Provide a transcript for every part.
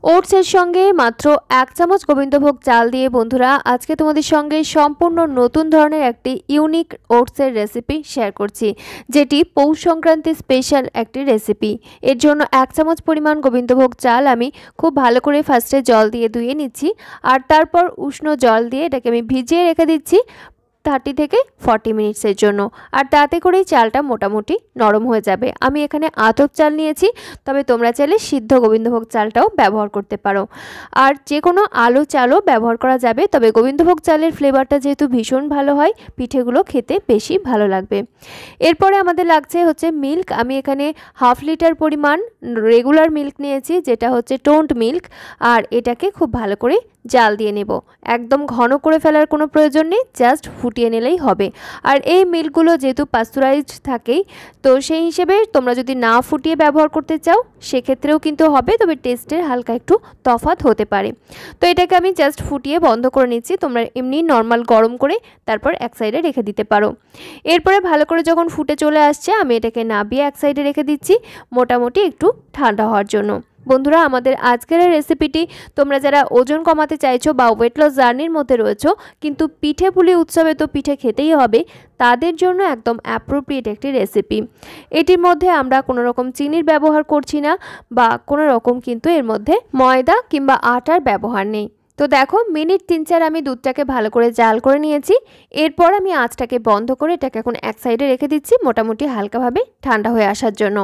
ওটসের সঙ্গে মাত্র 1 চামচ গোবিন্দভোগ চাল দিয়ে বন্ধুরা আজকে তোমাদের সঙ্গে সম্পূর্ণ নতুন ধরনের একটি ইউনিক ওটসের রেসিপি শেয়ার করছি, যেটি পৌষ সংক্রান্তি স্পেশাল একটি রেসিপি। এর জন্য 1 চামচ পরিমাণ গোবিন্দভোগ চাল আমি খুব ভালো করে ফার্স্টে জল দিয়ে ধুয়ে নিচ্ছি, আর তারপর উষ্ণ জল দিয়ে এটাকে আমি ভিজিয়ে রেখে দিচ্ছি 30 থেকে 40 মিনিটসের জন্য। আর তাতে করেই চালটা মোটামুটি নরম হয়ে যাবে। আমি এখানে আতপ চাল নিয়েছি, তবে তোমরা চাইলে সিদ্ধ গোবিন্দভোগ চালটাও ব্যবহার করতে পারো, আর যে কোনো আলো চালও ব্যবহার করা যাবে। তবে গোবিন্দভোগ চালের ফ্লেভারটা যেহেতু ভীষণ ভালো হয়, পিঠেগুলো খেতে বেশি ভালো লাগবে। এরপরে আমাদের লাগছে হচ্ছে মিল্ক। আমি এখানে 1/2 লিটার পরিমাণ রেগুলার মিল্ক নিয়েছি, যেটা হচ্ছে টোন্ড মিল্ক, আর এটাকে খুব ভালো করে জাল দিয়ে নেব। একদম ঘন করে ফেলার কোনো প্রয়োজন নেই, জাস্ট ফুটিয়ে নিলেই হবে। আর এই মিল্কগুলো যেহেতু পাস্তুরাইজড থাকেই, তো সেই হিসেবে তোমরা যদি না ফুটিয়ে ব্যবহার করতে চাও সেক্ষেত্রেও কিন্তু হবে, তবে টেস্টের হালকা একটু তফাৎ হতে পারে। তো এটাকে আমি জাস্ট ফুটিয়ে বন্ধ করে নিচ্ছি। তোমরা এমনি নর্মাল গরম করে তারপর এক সাইডে রেখে দিতে পারো। এরপরে ভালো করে যখন ফুটে চলে আসছে, আমি এটাকে নাবিয়ে এক সাইডে রেখে দিচ্ছি মোটামুটি একটু ঠান্ডা হওয়ার জন্য। বন্ধুরা, আমাদের আজকের এই রেসিপিটি তোমরা যারা ওজন কমাতে চাইছো বা ওয়েট লস জার্নির মধ্যে রয়েছো, কিন্তু পিঠে পুলি উৎসবে তো পিঠে খেতেই হবে, তাদের জন্য একদম অ্যাপ্রোপ্রিয়েট একটি রেসিপি। এটির মধ্যে আমরা কোনো রকম চিনির ব্যবহার করছি না, বা কোনো রকম কিন্তু এর মধ্যে ময়দা কিংবা আটার ব্যবহার নেই। তো দেখো, মিনিট 3-4 আমি দুধটাকে ভালো করে জাল করে নিয়েছি। এরপর আমি আঁচটাকে বন্ধ করে এটাকে এখন এক সাইডে রেখে দিচ্ছি মোটামুটি হালকাভাবে ঠান্ডা হয়ে আসার জন্য।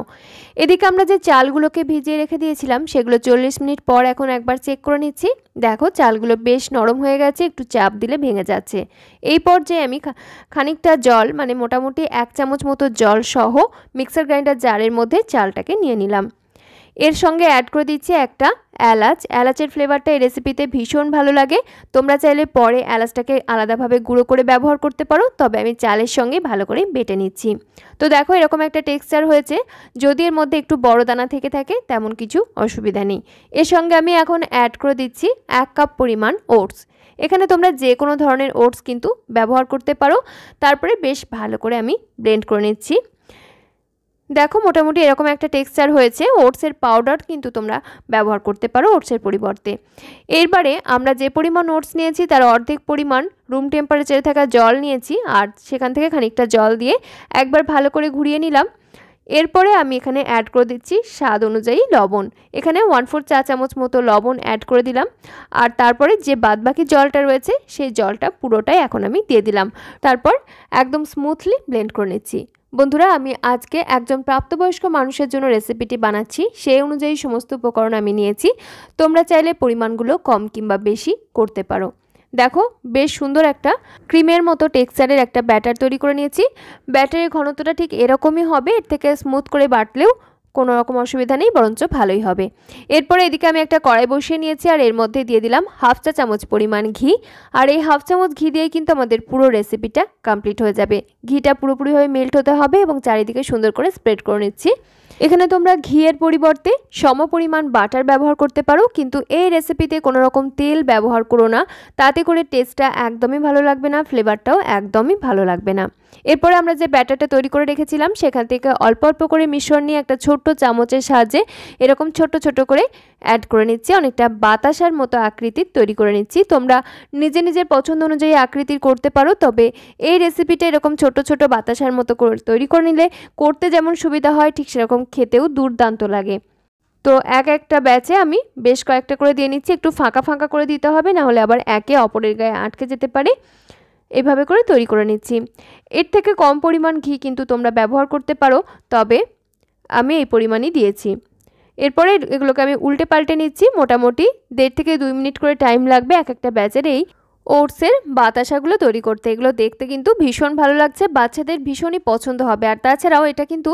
এদিকে আমরা যে চালগুলোকে ভিজিয়ে রেখে দিয়েছিলাম সেগুলো 40 মিনিট পর এখন একবার চেক করে নিচ্ছি। দেখো, চালগুলো বেশ নরম হয়ে গেছে, একটু চাপ দিলে ভেঙে যাচ্ছে। এই পর্যায়ে আমি খানিকটা জল, মানে মোটামুটি 1 চামচ মতো জল সহ মিক্সার গ্রাইন্ডার জারের মধ্যে চালটাকে নিয়ে নিলাম। এর সঙ্গে অ্যাড করে দিচ্ছি একটা এলাচ। এলাচের ফ্লেভারটা এই রেসিপিতে ভীষণ ভালো লাগে। তোমরা চাইলে পরে এলাচটাকে আলাদাভাবে গুঁড়ো করে ব্যবহার করতে পারো, তবে আমি চালের সঙ্গে ভালো করে বেটে নিচ্ছি। তো দেখো, এরকম একটা টেক্সচার হয়েছে। যদি এর মধ্যে একটু বড় দানা থেকে থাকে তেমন কিছু অসুবিধা নেই। এর সঙ্গে আমি এখন অ্যাড করে দিচ্ছি 1 কাপ পরিমাণ ওটস। এখানে তোমরা যে কোনো ধরনের ওটস কিন্তু ব্যবহার করতে পারো। তারপরে বেশ ভালো করে আমি ব্লেন্ড করে নিচ্ছি। দেখো, মোটামুটি এরকম একটা টেক্সচার হয়েছে। ওটসের পাউডার কিন্তু তোমরা ব্যবহার করতে পারো ওটসের পরিবর্তে। এরবারে আমরা যে পরিমাণ ওটস নিয়েছি তার অর্ধেক পরিমাণ রুম টেম্পারেচারে থাকা জল নিয়েছি, আর সেখান থেকে খানিকটা জল দিয়ে একবার ভালো করে ঘুরিয়ে নিলাম। এরপরে আমি এখানে অ্যাড করে দিচ্ছি স্বাদ অনুযায়ী লবণ। এখানে 1/4 চা চামচ মতো লবণ অ্যাড করে দিলাম, আর তারপরে যে বাদবাকি জলটা রয়েছে সেই জলটা পুরোটাই এখন আমি দিয়ে দিলাম। তারপর একদম স্মুথলি ব্লেন্ড করে নিচ্ছি। বন্ধুরা, আমি আজকে একজন প্রাপ্তবয়স্ক মানুষের জন্য রেসিপিটি বানাচ্ছি, সেই অনুযায়ী সমস্ত উপকরণ আমি নিয়েছি। তোমরা চাইলে পরিমাণগুলো কম কিংবা বেশি করতে পারো। দেখো, বেশ সুন্দর একটা ক্রিমের মতো টেক্সচারের একটা ব্যাটার তৈরি করে নিয়েছি। ব্যাটারের ঘনত্বটা ঠিক এরকমই হবে, এর থেকে স্মুথ করে বাটলেও কোনো রকম অসুবিধা নেই, বরঞ্চ ভালোই হবে। এরপরে এদিকে আমি একটা কড়াই বসিয়ে নিয়েছি, আর এর মধ্যে দিয়ে দিলাম 1/2 চা চামচ পরিমাণ ঘি। আর এই 1/2 চামচ ঘি দিয়েই কিন্তু আমাদের পুরো রেসিপিটা কমপ্লিট হয়ে যাবে। ঘিটা পুরোপুরিভাবে মেল্ট হতে হবে এবং চারিদিকে সুন্দর করে স্প্রেড করে নিচ্ছি। এখানে তোমরা ঘিয়ের পরিবর্তে সমপরিমাণ বাটার ব্যবহার করতে পারো, কিন্তু এই রেসিপিতে কোনো রকম তেল ব্যবহার করো না, তাতে করে টেস্টটা একদমই ভালো লাগবে না, ফ্লেভারটাও একদমই ভালো লাগবে না। এরপরে আমরা যে ব্যাটারটা তৈরি করে রেখেছিলাম সেখান থেকে অল্প অল্প করে মিশ্রণ নিয়ে একটা ছোট্ট চামচের সাহায্যে এরকম ছোট ছোট করে অ্যাড করে নিচ্ছি। অনেকটা বাতাসার মতো আকৃতির তৈরি করে নিচ্ছি। তোমরা নিজের পছন্দ অনুযায়ী আকৃতির করতে পারো, তবে এই রেসিপিটা এরকম ছোট ছোট বাতাসার মতো তৈরি করে নিলে করতে যেমন সুবিধা হয়, ঠিক সেরকম খেতেও দুর্দান্ত লাগে। তো একটা ব্যাচে আমি বেশ কয়েকটা করে দিয়ে নিচ্ছি। একটু ফাঁকা ফাঁকা করে দিতে হবে, না হলে আবার একে অপরের গায়ে আটকে যেতে পারে। এভাবে করে তৈরি করে নিচ্ছি। এর থেকে কম পরিমাণ ঘি কিন্তু তোমরা ব্যবহার করতে পারো, তবে আমি এই পরিমাণই দিয়েছি। এরপরে এগুলোকে আমি উল্টে পাল্টে নিচ্ছি। মোটামুটি 1.5 থেকে 2 মিনিট করে টাইম লাগবে একটা ব্যাচের এই ওটসের বাতাসাগুলো তৈরি করতে। এগুলো দেখতে কিন্তু ভীষণ ভালো লাগছে, বাচ্চাদের ভীষণই পছন্দ হবে। আর তাছাড়াও এটা কিন্তু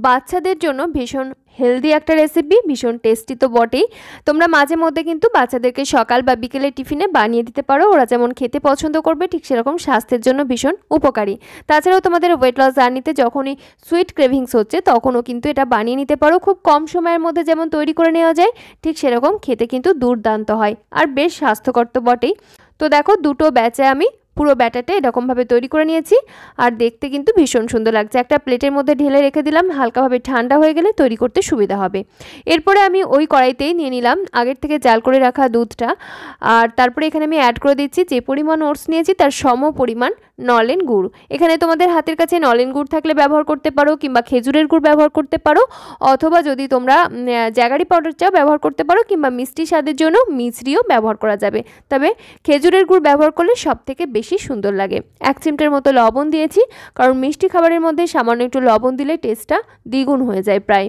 বাচ্চাদের জন্য ভীষণ হেলদি একটা রেসিপি, ভীষণ টেস্টি তো বটেই। তোমরা মাঝে মধ্যে কিন্তু বাচ্চাদেরকে সকাল বা বিকেলে টিফিনে বানিয়ে দিতে পারো। ওরা যেমন খেতে পছন্দ করবে, ঠিক সেরকম স্বাস্থ্যের জন্য ভীষণ উপকারী। তাছাড়াও তোমাদের ওয়েট লস জার্নিতে যখনই সুইট ক্রেভিংস হচ্ছে তখনও কিন্তু এটা বানিয়ে নিতে পারো। খুব কম সময়ের মধ্যে যেমন তৈরি করে নেওয়া যায়, ঠিক সেরকম খেতে কিন্তু দুর্দান্ত হয়, আর বেশ স্বাস্থ্যকর তো বটেই। তো দেখো, দুটো ব্যাচে আমি পুরো ব্যাটারটা এরকমভাবে তৈরি করে নিয়েছি আর দেখতে কিন্তু ভীষণ সুন্দর লাগছে। একটা প্লেটের মধ্যে ঢেলে রেখে দিলাম, হালকাভাবে ঠান্ডা হয়ে গেলে তৈরি করতে সুবিধা হবে। এরপরে আমি ওই কড়াইতেই নিয়ে নিলাম আগের থেকে জাল করে রাখা দুধটা, আর তারপরে এখানে আমি অ্যাড করে দিচ্ছি যে পরিমাণ ওটস নিয়েছি তার সম পরিমাণ নলেন গুড়। এখানে তোমাদের হাতের কাছে নলেন গুড় থাকলে ব্যবহার করতে পারো, কিংবা খেজুরের গুড় ব্যবহার করতে পারো, অথবা যদি তোমরা জ্যাগারি পাউডার চাও ব্যবহার করতে পারো, কিংবা মিষ্টি স্বাদের জন্য মিছরিও ব্যবহার করা যাবে। তবে খেজুরের গুড় ব্যবহার করলে সবথেকে বেশি সুন্দর লাগে। 1 চিমটের মতো লবণ দিয়েছি, কারণ মিষ্টি খাবারের মধ্যে সামান্য একটু লবণ দিলে টেস্টটা দ্বিগুণ হয়ে যায় প্রায়।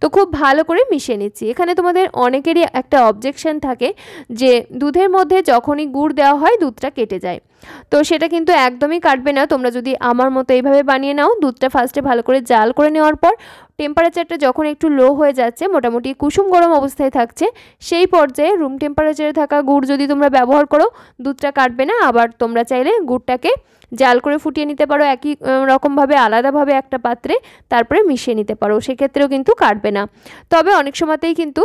তো খুব ভালো করে মিশিয়ে নিচ্ছি। এখানে তোমাদের অনেকেরই একটা অবজেকশন থাকে যে দুধের মধ্যে যখনই গুড় দেওয়া হয় দুধটা কেটে যায়, তো সেটা কিন্তু একদমই কাটবে না। তোমরা যদি আমার মতো এইভাবে বানিয়ে নাও, দুধটা ফার্স্টে ভালো করে জাল করে নেওয়ার পর টেম্পারেচারটা যখন একটু লো হয়ে যাচ্ছে, মোটামুটি কুসুম গরম অবস্থায় থাকছে, সেই পর্যায়ে রুম টেম্পারেচারে থাকা গুড় যদি তোমরা ব্যবহার করো দুধটা কাটবে না। আবার তোমরা চাইলে গুড়টাকে জাল করে ফুটিয়ে নিতে পারো একই রকমভাবে আলাদাভাবে একটা পাত্রে, তারপরে মিশিয়ে নিতে পারো, সেক্ষেত্রেও কিন্তু কাটবে না। তবে অনেক সময়তেই কিন্তু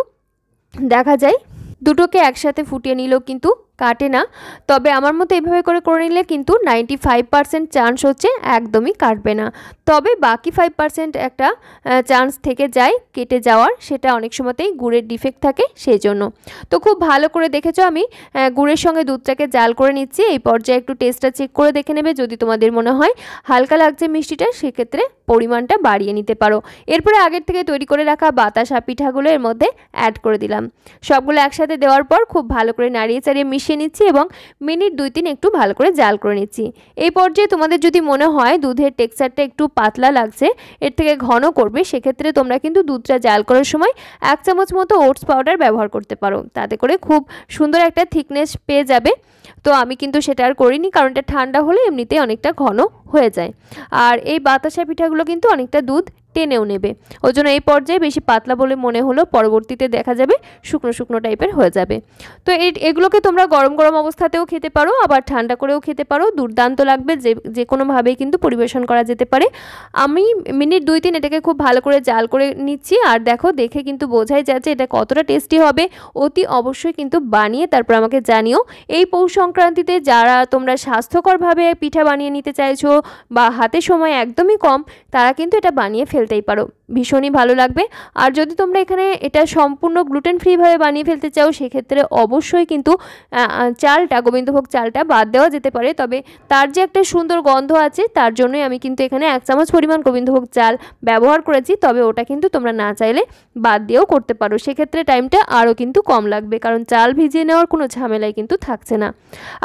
দেখা যায় দুটোকে একসাথে ফুটিয়ে নিলেও কিন্তু কাটে না। তবে আমার মতো এইভাবে করে নিলে কিন্তু 95% চান্স হচ্ছে একদমই কাটবে না। তবে বাকি 5% একটা চান্স থেকে যায় কেটে যাওয়ার, সেটা অনেক সময়তেই গুড়ের ডিফেক্ট থাকে সেই জন্য। তো খুব ভালো করে দেখেছো আমি গুড়ের সঙ্গে দুধটাকে জাল করে নিচ্ছি। এই পর্যায়ে একটু টেস্টটা চেক করে দেখে নেবে, যদি তোমাদের মনে হয় হালকা লাগছে মিষ্টিটা সেক্ষেত্রে পরিমাণটা বাড়িয়ে নিতে পারো। এরপরে আগের থেকে তৈরি করে রাখা বাতাসা পিঠাগুলো এর মধ্যে অ্যাড করে দিলাম। সবগুলো একসাথে দেওয়ার পর খুব ভালো করে নাড়িয়ে চাড়িয়ে মিশিয়ে নিচ্ছি এবং মিনিট 2-3 একটু ভালো করে জাল করে নিচ্ছি। এই পর্যায়ে তোমাদের যদি মনে হয় দুধের টেক্সচারটা একটু পাতলা লাগছে, এর থেকে ঘন করবে, সেক্ষেত্রে তোমরা কিন্তু দুধটা জাল করার সময় 1 চামচ মতো ওটস পাউডার ব্যবহার করতে পারো, তাতে করে খুব সুন্দর একটা থিকনেস পেয়ে যাবে। তো আমি কিন্তু সেটা আর করিনি, কারণ এটা ঠান্ডা হলে এমনিতেই অনেকটা ঘন হয়ে যায়। আর এই বাতাসা পিঠাগুলো কিন্তু অনেকটা দুধ টেনেও নেবে, ওই জন্য এই পর্যায়ে বেশি পাতলা বলে মনে হলো, পরবর্তীতে দেখা যাবে শুকনো শুকনো টাইপের হয়ে যাবে। তো এগুলোকে তোমরা গরম গরম অবস্থাতেও খেতে পারো, আবার ঠান্ডা করেও খেতে পারো, দুর্দান্ত লাগবে। যে কোনোভাবেই কিন্তু পরিবেশন করা যেতে পারে। আমি মিনিট 2-3 এটাকে খুব ভালো করে জাল করে নিচ্ছি, আর দেখো দেখে কিন্তু বোঝাই যাচ্ছে এটা কতটা টেস্টি হবে। অতি অবশ্যই কিন্তু বানিয়ে তারপর আমাকে জানিও। এই পৌষ সংক্রান্তিতে যারা তোমরা স্বাস্থ্যকরভাবে পিঠা বানিয়ে নিতে চাইছো বা হাতে সময় একদমই কম, তারা কিন্তু এটা বানিয়ে ফেলতেই পারো, ভীষণই ভালো লাগবে। আর যদি তোমরা এখানে এটা সম্পূর্ণ গ্লুটেন ফ্রিভাবে বানিয়ে ফেলতে চাও, সেক্ষেত্রে অবশ্যই কিন্তু চালটা, গোবিন্দভোগ চালটা বাদ দেওয়া যেতে পারে। তবে তার যে একটা সুন্দর গন্ধ আছে, তার জন্যই আমি কিন্তু এখানে 1 চামচ পরিমাণ গোবিন্দভোগ চাল ব্যবহার করেছি। তবে ওটা কিন্তু তোমরা না চাইলে বাদ দিয়েও করতে পারো, সেক্ষেত্রে টাইমটা আরও কিন্তু কম লাগবে, কারণ চাল ভিজিয়ে নেওয়ার কোনো ঝামেলাই কিন্তু থাকছে না।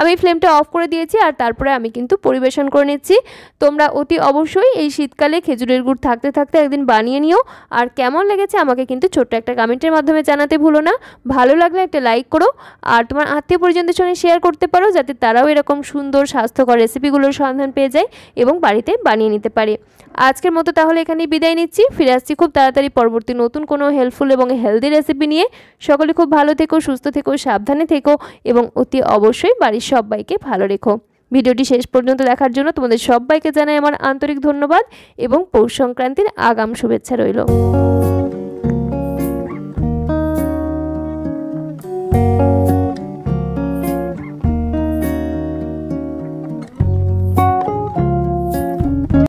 আমি ফ্লেমটা অফ করে দিয়েছি, আর তারপরে আমি কিন্তু পরিবেশন করে নিচ্ছি। তোমরা অতি অবশ্যই এই শীতকালে খেজুরের গুড় থাকতে থাকতে একদিন বানিয়ে নিও। আর কেমন লেগেছে আমাকে কিন্তু ছোট্ট একটা কমেন্টের মাধ্যমে জানাতে ভুলো না। ভালো লাগলে একটা লাইক করো, আর তোমার আত্মীয় পরিজনদের সঙ্গে শেয়ার করতে পারো, যাতে তারাও এরকম সুন্দর স্বাস্থ্যকর রেসিপিগুলোর সন্ধান পেয়ে যায় এবং বাড়িতে বানিয়ে নিতে পারে। আজকের মতো তাহলে এখানেই বিদায় নিচ্ছি, ফিরে আসছি খুব তাড়াতাড়ি পরবর্তী নতুন কোনো হেল্পফুল এবং হেলদি রেসিপি নিয়ে। সকলে খুব ভালো থেকো, সুস্থ থেকো, সাবধানে থেকো এবং অতি অবশ্যই বাড়ির সবাইকে ভালো রেখো। ভিডিওটি শেষ পর্যন্ত দেখার জন্য তোমাদের সবাইকে জানাই আমার আন্তরিক ধন্যবাদ এবং পৌষ সংক্রান্তির আগাম শুভেচ্ছা রইল।